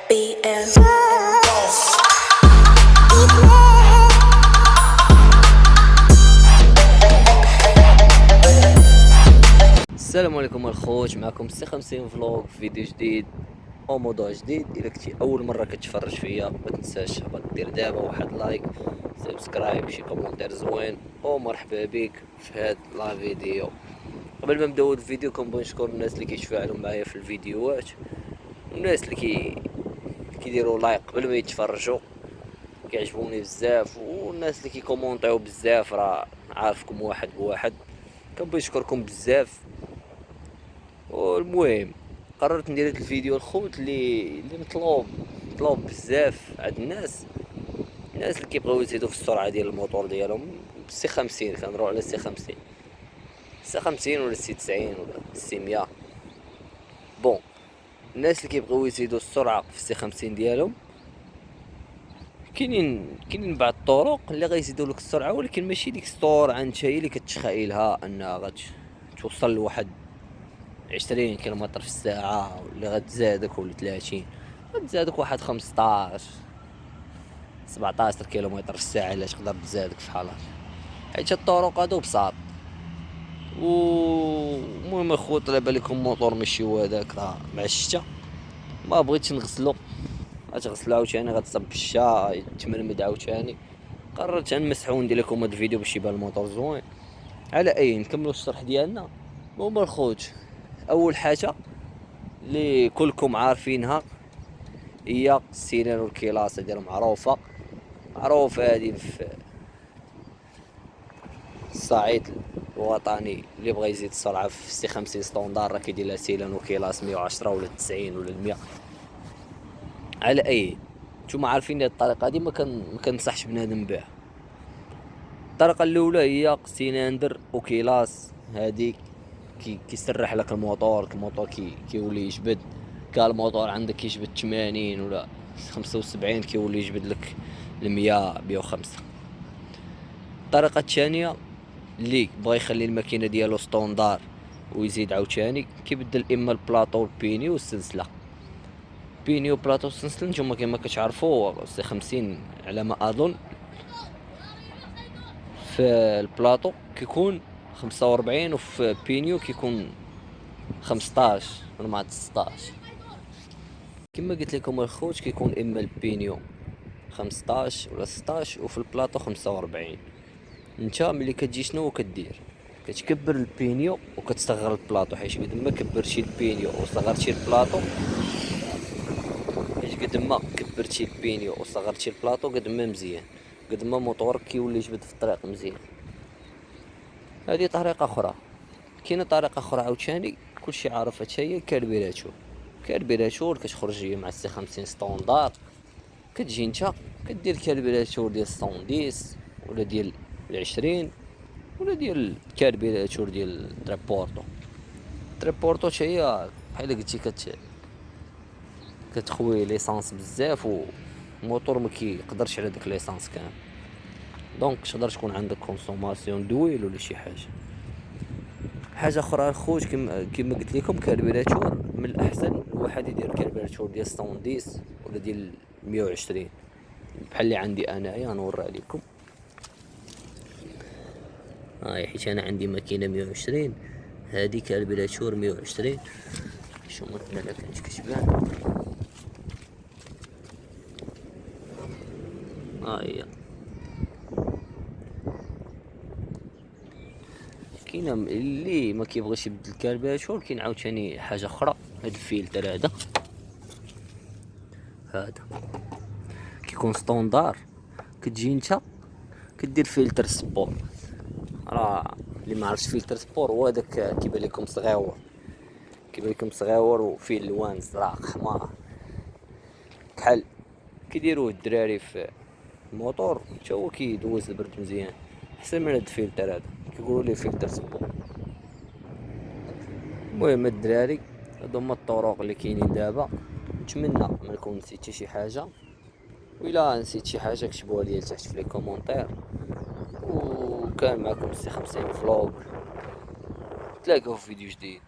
BM. السلام عليكم الخوت، معكم سي 50 فلوق في فيديو جديد او موضوع جديد. الا كنتي اول مره كتفرج فيا ما تنساش هبط دير دابا واحد لايك، سبسكرايب، شي كومونتير زوين، او مرحبا بك في هاد لا فيديو. قبل ما نبداو الفيديو كنبغي نشكر الناس اللي كيتفاعلوا معايا في الفيديوهات، والناس اللي كيديروا لايك قبل ما يتفرجوا، كيعجبوني بزاف، والناس اللي كيكومونطيو بزاف، راه عارفكم واحد بواحد، كنبغي نشكركم بزاف. والمهم قررت ندير هذا الفيديو الخوت اللي مطلوب بزاف عند الناس اللي كيبغيو يزيدوا في السرعه ديال الموتور ديالهم. سي 50 كنروح على سي 50، سي 50 ولا سي 90 ولا سي 100. بون، الناس اللي كيبغيو يزيدوا السرعه في سي 50 ديالهم، كاينين بعض الطرق اللي غيزيدوا لك السرعه، ولكن ماشي ديك السرعه نتايا اللي كتخيلها انها غتوصل لواحد 20 كيلومتر في الساعة، واللي غتزادك ولا 30 غتزادك واحد 15 17 كيلومتر في الساعة الا تقدر تزادك في حالات، حيت الطرق هادو بساط. المهم اخوت، على بالكم موطور ماشي هو هداك، راه مع الشتا ما بغيتش نغسلو، غتغسلو عاوتاني غتصب في الشتا يتمرمد عاوتاني. قررت نمسحو وندير لكم هاد الفيديو باش يبان الموطور زوين. على اي نكملو الشرح ديالنا. المهم الخوت، اول حاجه اللي كلكم عارفينها هي السيرين والكيلاس ديال معروفة هذه في الصعيد الوطني. اللي بغى يزيد السرعة في سي 50 ستوندار راه كيدير لها سيلان وكيلاس 110 ولا 90 ولا 100. على اي نتوما عارفين هاد الطريقة هادي ما كنصحش بنادم بها. الطريقة الاولى هي سيلندر وكيلاس، هادي كيسرح لك الموتور كيولي يجبد. كان الموتور عندك كيجبد 80 ولا 75 كيولي يجبد لك 100 105. الطريقة الثانية اللي بغا يخلي الماكينة ديالو ستوندار ويزيد عاوتاني، كيبدل اما البلاطو والبينيو والسلسلة. بينيو بلاطو والسلسلة نتوما كما كتعرفوا سي 50 على ما اظن في البلاطو كيكون 45، وفي بينيو كيكون 15 ولا 16. كما قلت لكم الخوت، كيكون اما البينيو 15 ولا 16 وفي البلاطو 45. نتا ملي كتجي شنو كدير؟ كتكبر البينيو وكتصغر البلاطو، حيت قد ما كبرتي البينيو وصغرتي البلاطو، قد ما كبرتي البينيو وصغرتي البلاطو قد ما مزيان، قد ما موتورك كيولي يجبد في الطريق مزيان. هذه طريقه اخرى. كاينه طريقه اخرى عاوتاني كلشي عارف، حتى هي الكاربيراتور كتخرج مع السي 50 ستوندار. كتجي نتا كدير الكاربيراتور ديال 110 ولا ديال 20 ولا ديال الكاربيراتور ديال تريبورتو حتى هي بحال قلتي كتخوي ليسانس بزاف، والموتور ما كيقدرش على داك ليسانس كامل، دونك تقدر تكون عندك كونسوماسيون دويل ولا شي حاجه اخرى الخوت. كما قلت لكم كاربيراتور من الاحسن الواحد يدير كاربيراتور ديال 110 ولا ديال 120 بحال اللي عندي انايا. نوري عليكم هاي، حيت انا عندي ماكينه 120، هذه كاربيراتور 120. شو مثلا كانت كتبان هاي. كاينه اللي ما كيبغيش يبدل الكاربيراتور، كاين عاوتاني حاجه اخرى. هاد الفلتر هذا كيكون ستوندار، كتجي نتا كدير فلتر سبور. راه اللي ما عرفش فلتر سبور هو داك كيبان لكم صغيور وفيه الوان زراق حمار، كحل كيديروه الدراري في الموتور، حتى هو كيدوز البرد مزيان، احسن من هاد الفلتر هذا كيقولوا ليه فلتر سبور. المهم الدراري، هادو هما الطرق اللي كاينين دابا. نتمنى ما نكون نسيت شي حاجه، وإلا نسيت شي حاجه كتبوها لي تحت في لي كومونتير. وكان معكم سي 50 فلوق، تلاقاو في فيديو جديد.